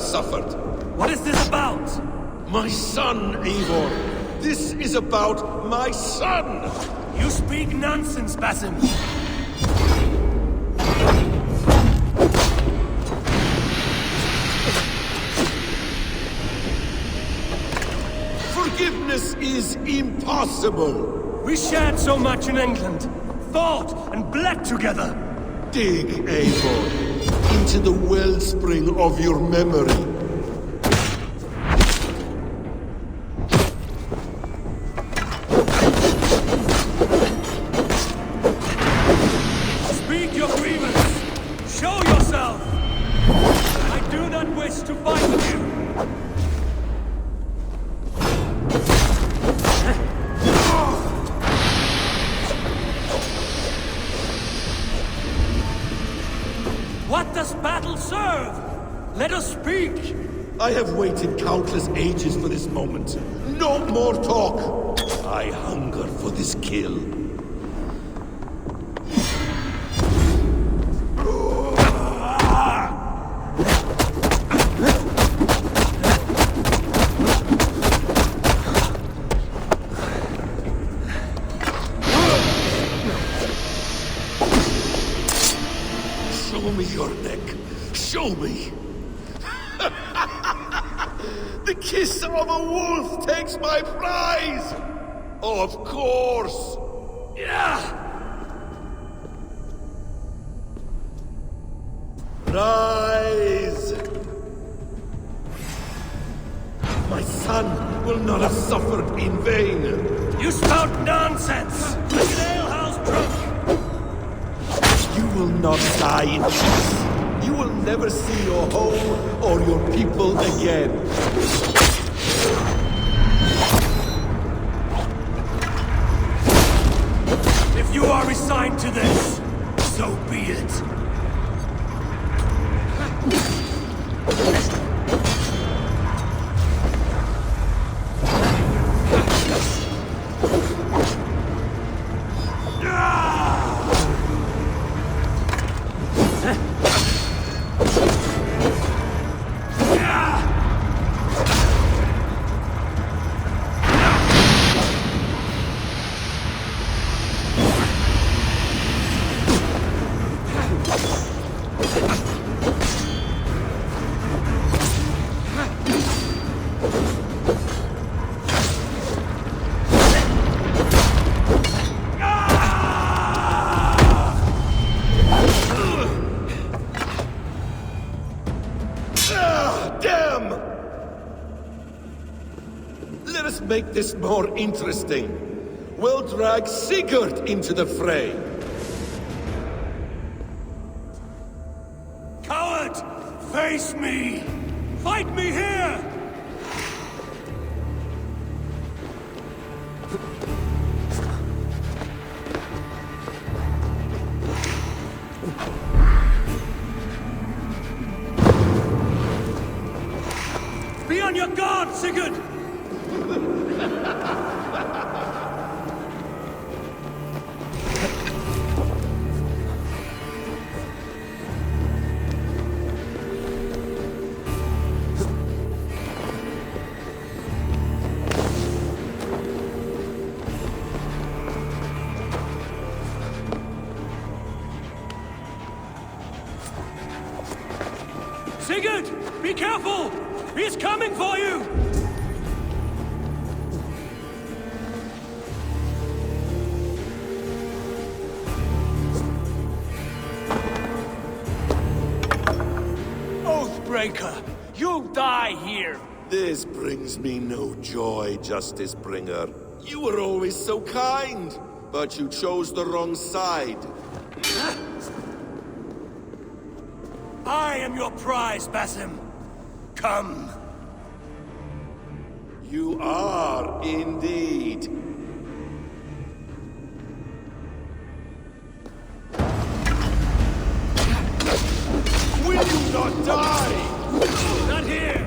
suffered. What is this about? My son, Eivor. This is about my son! You speak nonsense, Basim. Forgiveness is impossible. We shared so much in England. Thought and bled together. Dig, Eivor, into the wellspring of your memory. Speak your grievance. Show yourself. I do not wish to fight with you. What does battle serve? Let us speak! I have waited countless ages for this moment. No more talk! I hunger for this kill. Show me your neck. Show me. The kiss of a wolf takes my prize. Of course. Yeah! Rise. My son will not have suffered in vain. You spout nonsense! Like an alehouse drunk! You will not die in peace. You will never see your home or your people again. If you are resigned to this, so be it. Damn! Let us make this more interesting. We'll drag Sigurd into the fray. Coward! Face me! Fight me here! Be on your guard, Sigurd! Sigurd! Be careful! He's coming for you! Oathbreaker! You die here! This brings me no joy, Justice Bringer. You were always so kind, but you chose the wrong side. I am your prize, Basim. Come. You are indeed. Will you not die? Not here!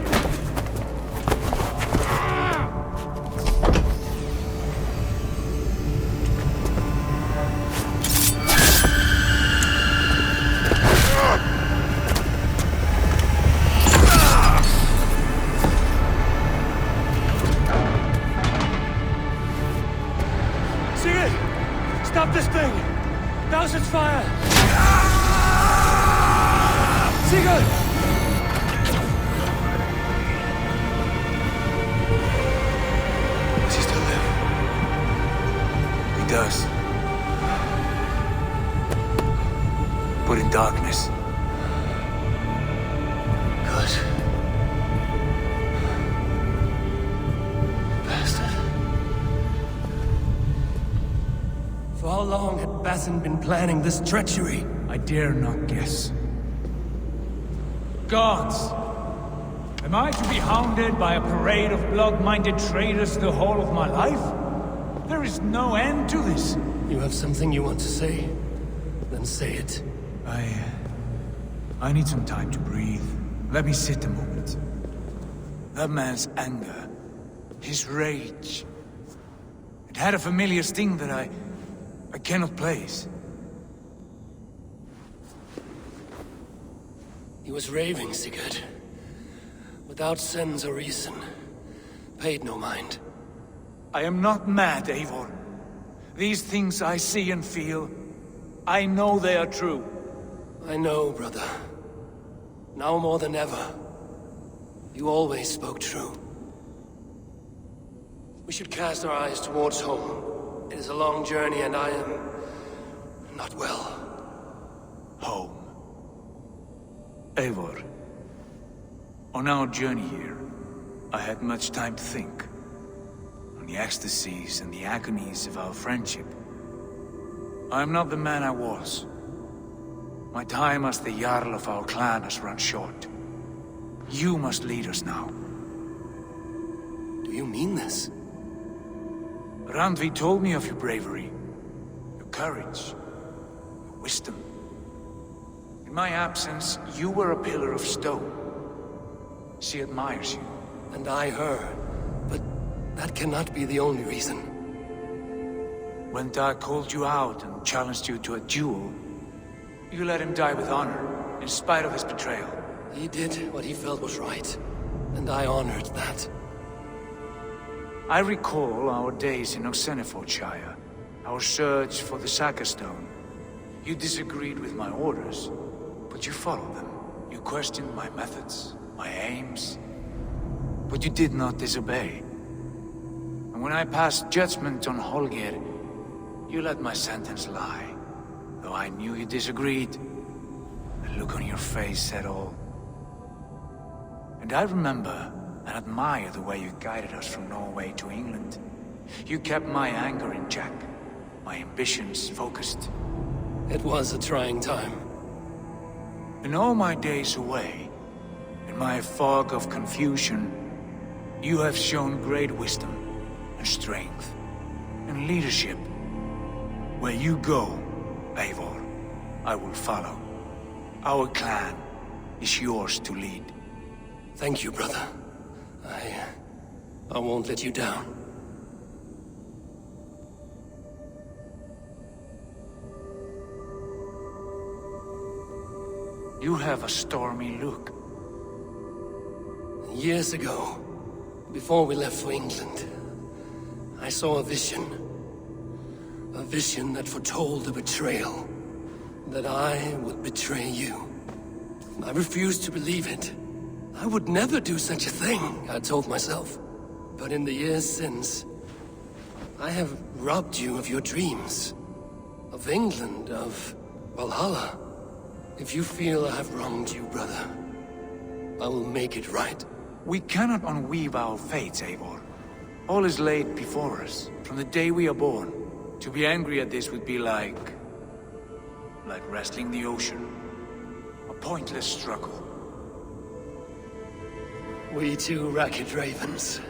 this thing! Douse its fire! Sigurd! Does he still live? He does. But in darkness. Good. Bastard. For how long had Bassan been planning this treachery? I dare not guess. Gods! Am I to be hounded by a parade of blood-minded traitors the whole of my life? There is no end to this. You have something you want to say? Then say it. I need some time to breathe. Let me sit a moment. That man's anger, his rage, it had a familiar sting that I cannot place. He was raving, Sigurd. Without sense or reason. Paid no mind. I am not mad, Eivor. These things I see and feel, I know they are true. I know, brother. Now more than ever. You always spoke true. We should cast our eyes towards home. It is a long journey and I am... not well. Home. Eivor. On our journey here, I had much time to think. On the ecstasies and the agonies of our friendship. I am not the man I was. My time as the Jarl of our clan has run short. You must lead us now. Do you mean this? Randvi told me of your bravery, your courage, your wisdom. In my absence, you were a pillar of stone. She admires you. And I her. But that cannot be the only reason. When Dag called you out and challenged you to a duel, you let him die with honor, in spite of his betrayal. He did what he felt was right. And I honored that. I recall our days in Oxenfordshire, our search for the Saga Stone. You disagreed with my orders, but you followed them. You questioned my methods, my aims, but you did not disobey. And when I passed judgment on Holger, you let my sentence lie. Though I knew you disagreed, the look on your face said all. And I remember and admire the way you guided us from Norway to England. You kept my anger in check, my ambitions focused. It was a trying time. In all my days away, in my fog of confusion, you have shown great wisdom and strength and leadership. Where you go, Eivor, I will follow. Our clan is yours to lead. Thank you, brother. I won't let you down. You have a stormy look. Years ago, before we left for England, I saw a vision. A vision that foretold a betrayal. That I would betray you. I refused to believe it. I would never do such a thing, I told myself. But in the years since, I have robbed you of your dreams. Of England, of Valhalla. If you feel I have wronged you, brother, I will make it right. We cannot unweave our fates, Eivor. All is laid before us, from the day we are born. To be angry at this would be like wrestling the ocean. A pointless struggle. We two ragged ravens.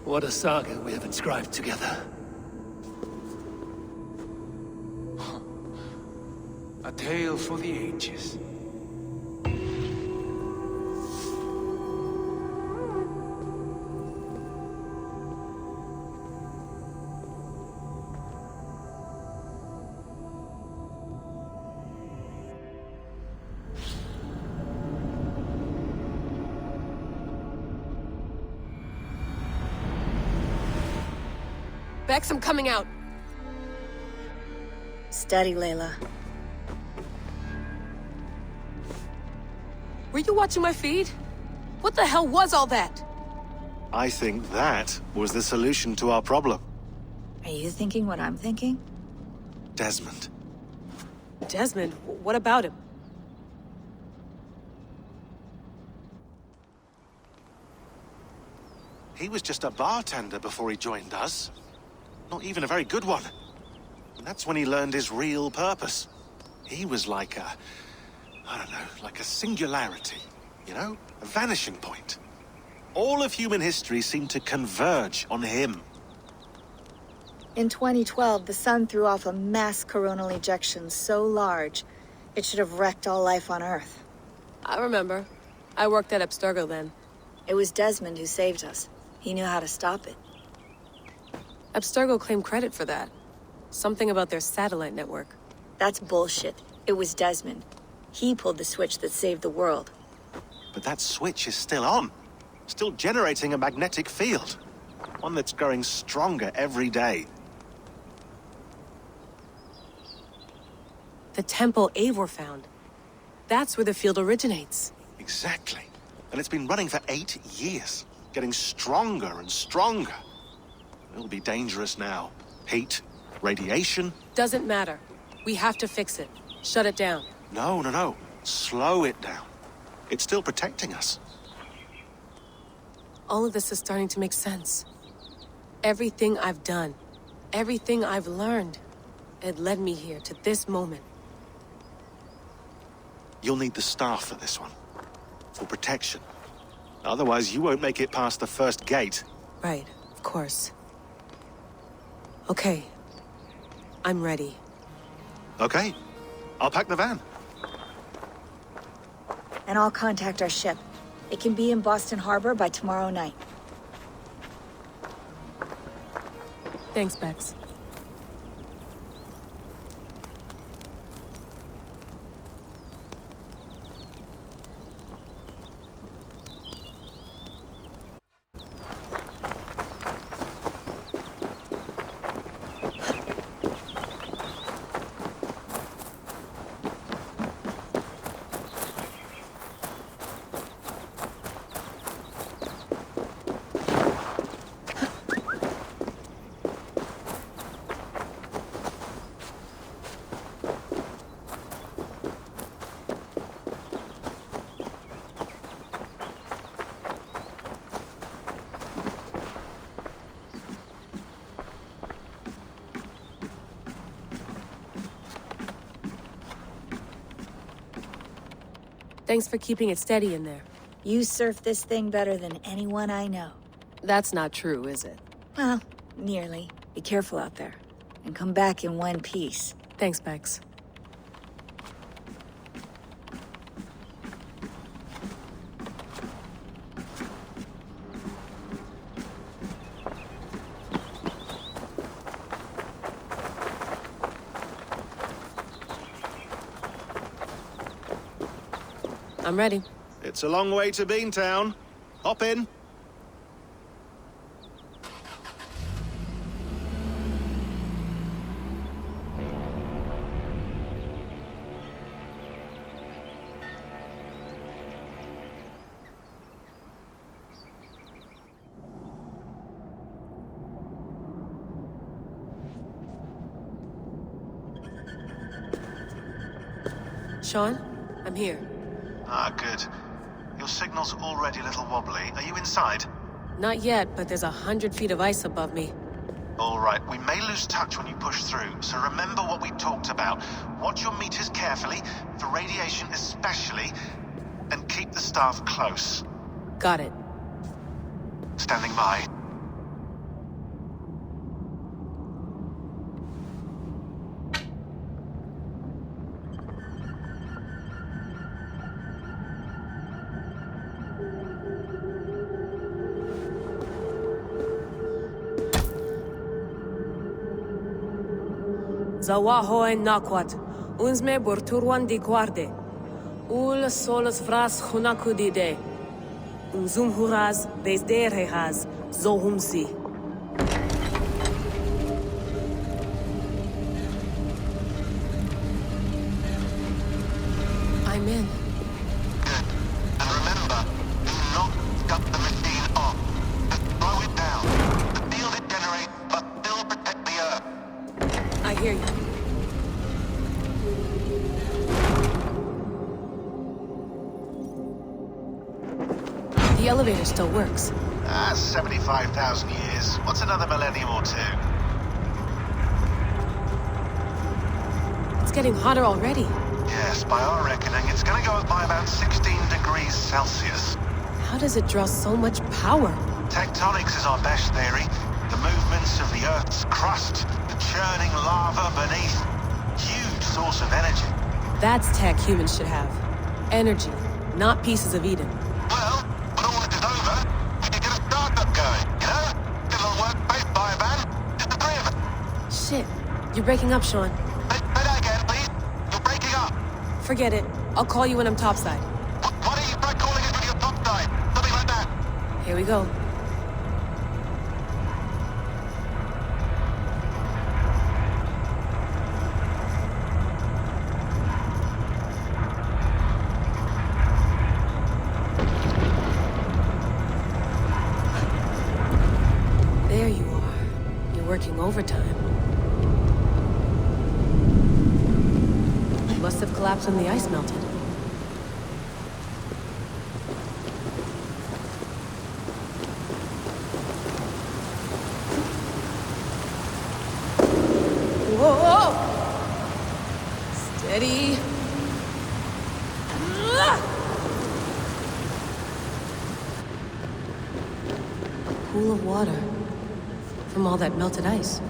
What a saga we have inscribed together. A tale for the ages. Bex, I'm coming out. Steady, Layla. Were you watching my feed? What the hell was all that? I think that was the solution to our problem. Are you thinking what I'm thinking? Desmond. Desmond? What about him? He was just a bartender before he joined us. Not even a very good one. And that's when he learned his real purpose. He was like a... I don't know, like a singularity. You know? A vanishing point. All of human history seemed to converge on him. In 2012, the sun threw off a mass coronal ejection so large, it should have wrecked all life on Earth. I remember. I worked at Abstergo then. It was Desmond who saved us. He knew how to stop it. Abstergo claimed credit for that. Something about their satellite network. That's bullshit. It was Desmond. He pulled the switch that saved the world. But that switch is still on. Still generating a magnetic field. One that's growing stronger every day. The temple Eivor found. That's where the field originates. Exactly. And it's been running for 8 years. Getting stronger and stronger. It'll be dangerous now. Heat, radiation. Doesn't matter. We have to fix it. Shut it down. No. Slow it down. It's still protecting us. All of this is starting to make sense. Everything I've done, everything I've learned, it led me here to this moment. You'll need the staff for this one. For protection. Otherwise, you won't make it past the first gate. Right, of course. Okay. I'm ready. Okay. I'll pack the van. And I'll contact our ship. It can be in Boston Harbor by tomorrow night. Thanks, Bex. Thanks for keeping it steady in there. You surf this thing better than anyone I know. That's not true, is it? Well, nearly. Be careful out there. And come back in one piece. Thanks, Bex. I'm ready. It's a long way to Beantown. Hop in. Sean, I'm here. Ah, good. Your signal's already a little wobbly. Are you inside? Not yet, but there's 100 feet of ice above me. All right, we may lose touch when you push through, so remember what we talked about. Watch your meters carefully, for radiation especially, and keep the staff close. Got it. Standing by. Zawaho en nakwat, unsme borturwan di guarde. Ul solos vras hunakudide. Unzum huraz, bezderehaz, zohumsi. The elevator still works. 75,000 years. What's another millennium or two? It's getting hotter already. Yes, by our reckoning, it's gonna go up by about 16 degrees Celsius. How does it draw so much power? Tectonics is our best theory. The movements of the Earth's crust, the churning lava beneath. Huge source of energy. That's tech humans should have. Energy, not pieces of Eden. Well, when all this is over, we can get a startup going, you know? Get a little workspace, buy a van, just the three of us. Shit, you're breaking up, Sean. Say that again, please. You're breaking up. Forget it. I'll call you when I'm topside. Why don't you try calling us with your top side? Something like that. Here we go. There you are. You're working overtime. Must have collapsed when the ice melted. Whoa! Steady. A pool of water from all that melted ice.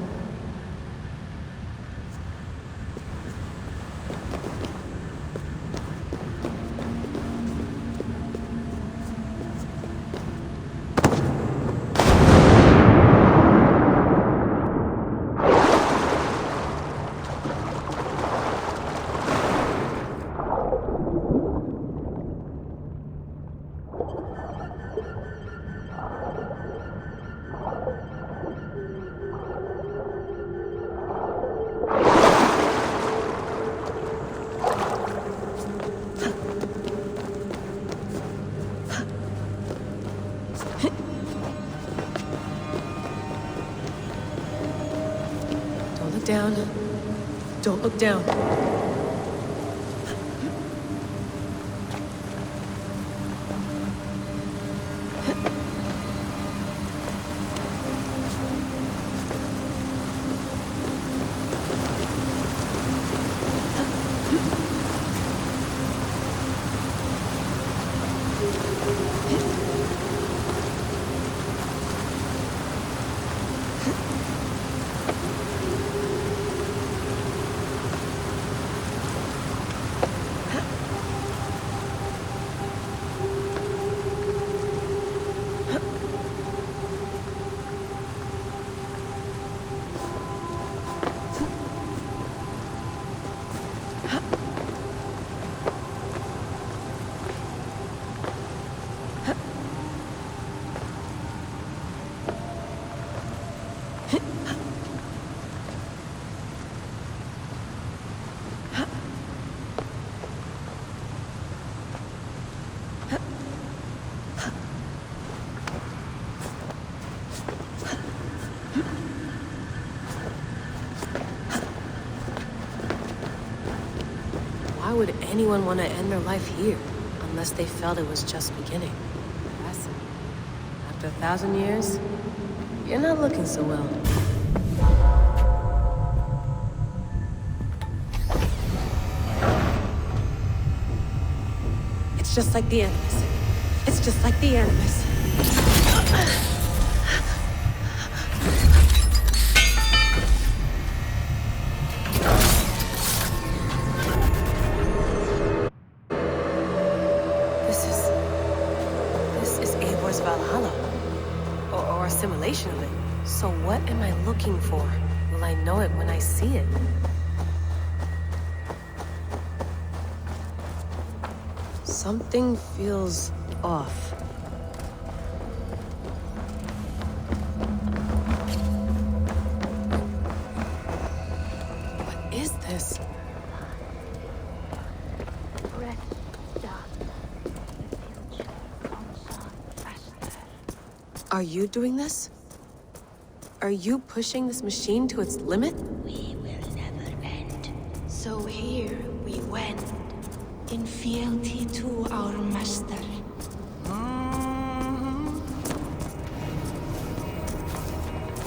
Down. Don't look down. Why would anyone want to end their life here, unless they felt it was just beginning? Fascinating. After 1,000 years, you're not looking so well. It's just like the Animus. It's just like the Animus. Valhalla, or a simulation of it. So what am I looking for? Will I know it when I see it? Something feels off. What is this? Are you doing this? Are you pushing this machine to its limit? We will never end. So here we went, in fealty to our master.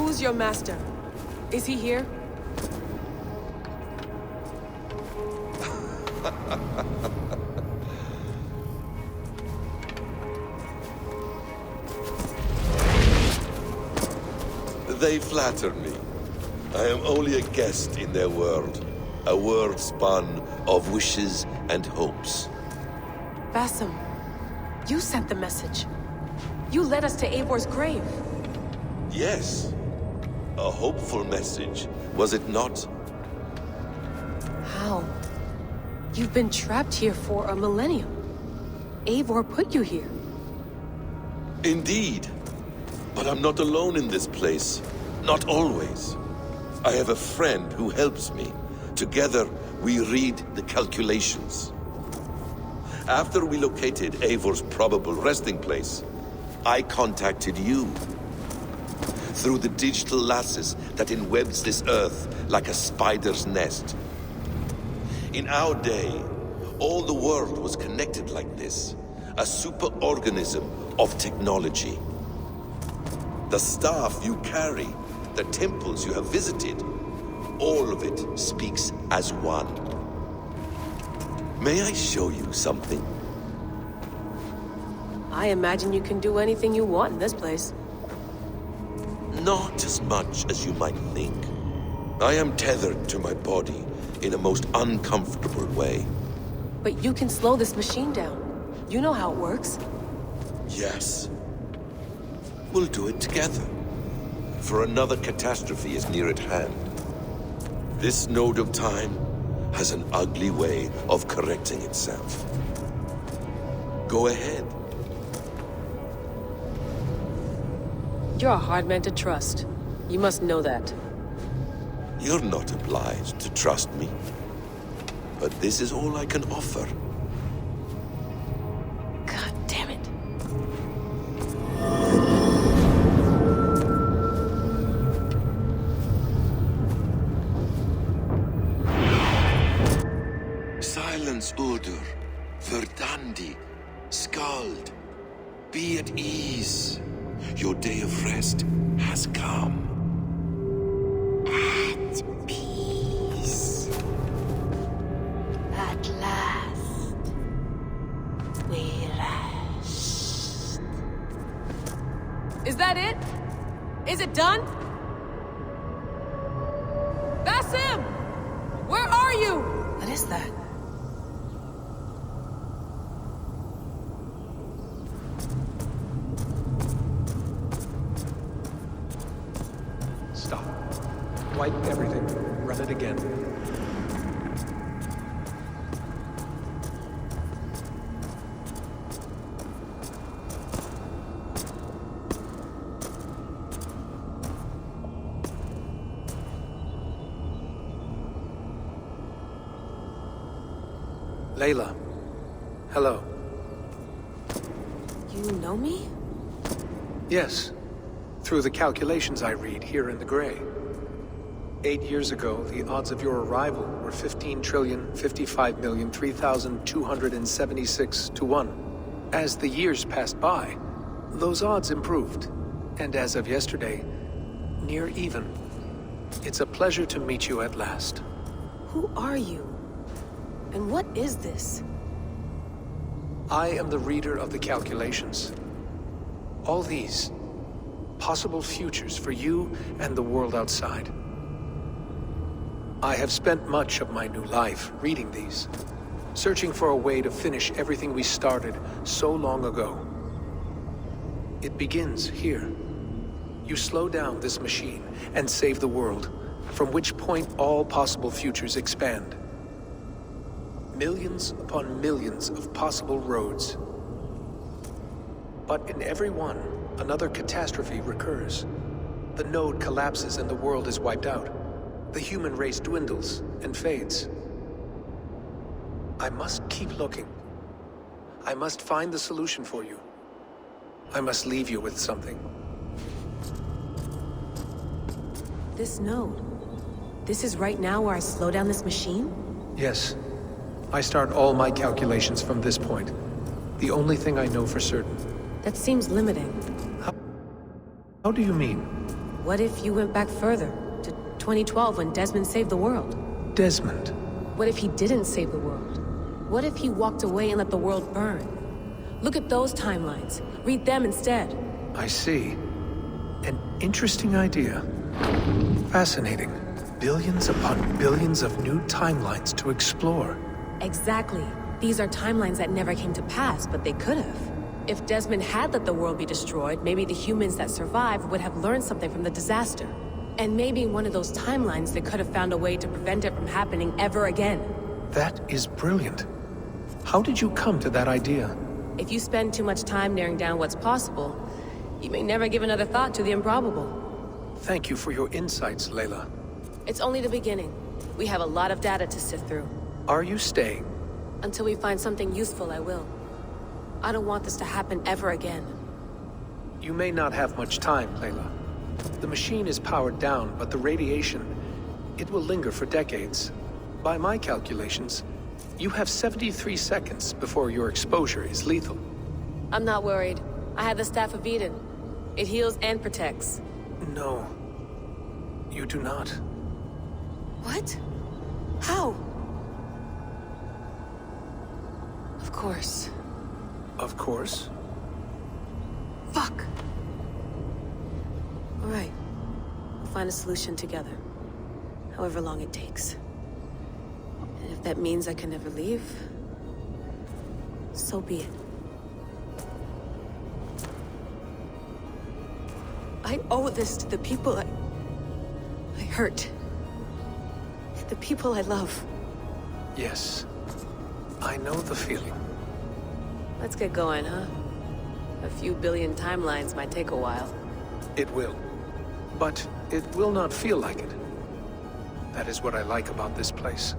Who's your master? Is he here? They flatter me. I am only a guest in their world. A world spun of wishes and hopes. Basim, you sent the message. You led us to Eivor's grave. Yes. A hopeful message, was it not? How? You've been trapped here for a millennium. Eivor put you here. Indeed. But I'm not alone in this place. Not always. I have a friend who helps me. Together, we read the calculations. After we located Eivor's probable resting place, I contacted you. Through the digital lasses that enwebs this Earth like a spider's nest. In our day, all the world was connected like this. A superorganism of technology. The staff you carry, the temples you have visited, all of it speaks as one. May I show you something? I imagine you can do anything you want in this place. Not as much as you might think. I am tethered to my body in a most uncomfortable way. But you can slow this machine down. You know how it works. Yes. We'll do it together. For another catastrophe is near at hand. This node of time has an ugly way of correcting itself. Go ahead. You're a hard man to trust. You must know that. You're not obliged to trust me. But this is all I can offer. God damn it. Silence, Udur. Verdandi. Skald. Be at ease. Your day of rest has come. At peace. At last. We rest. Is that it? Is it done? Basim! Where are you? What is that? Stop. Wipe everything. Run it again. Layla. Hello. You know me? Yes. Through the calculations I read here in the gray. 8 years ago, the odds of your arrival were 15,055,003,276 to 1. As the years passed by, those odds improved. And as of yesterday, near even. It's a pleasure to meet you at last. Who are you? And what is this? I am the reader of the calculations. All these, possible futures for you and the world outside. I have spent much of my new life reading these, searching for a way to finish everything we started so long ago. It begins here. You slow down this machine and save the world, from which point all possible futures expand. Millions upon millions of possible roads. But in every one, another catastrophe recurs. The node collapses and the world is wiped out. The human race dwindles and fades. I must keep looking. I must find the solution for you. I must leave you with something. This node. This is right now where I slow down this machine? Yes. I start all my calculations from this point. The only thing I know for certain. That seems limiting. How do you mean? What if you went back further, to 2012 when Desmond saved the world? Desmond. What if he didn't save the world? What if he walked away and let the world burn? Look at those timelines. Read them instead. I see. An interesting idea. Fascinating. Billions upon billions of new timelines to explore. Exactly. These are timelines that never came to pass, but they could have. If Desmond had let the world be destroyed, maybe the humans that survived would have learned something from the disaster. And maybe in one of those timelines they could have found a way to prevent it from happening ever again. That is brilliant. How did you come to that idea? If you spend too much time narrowing down what's possible, you may never give another thought to the improbable. Thank you for your insights, Layla. It's only the beginning. We have a lot of data to sift through. Are you staying? Until we find something useful, I will. I don't want this to happen ever again. You may not have much time, Layla. The machine is powered down, but the radiation, it will linger for decades. By my calculations, you have 73 seconds before your exposure is lethal. I'm not worried. I have the Staff of Eden. It heals and protects. No. You do not. What? How? Of course. Of course. Fuck! All right. We'll find a solution together. However long it takes. And if that means I can never leave, so be it. I owe this to the people I hurt. The people I love. Yes. I know the feeling. Let's get going, huh? A few billion timelines might take a while. It will. But it will not feel like it. That is what I like about this place.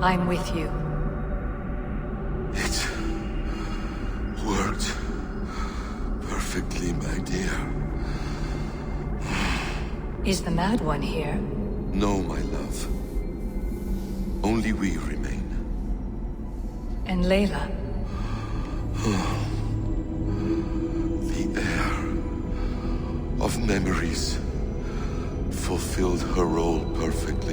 I'm with you. It worked perfectly, my dear. Is the Mad One here? No, my love. Only we remain. And Layla? The air of memories fulfilled her role perfectly.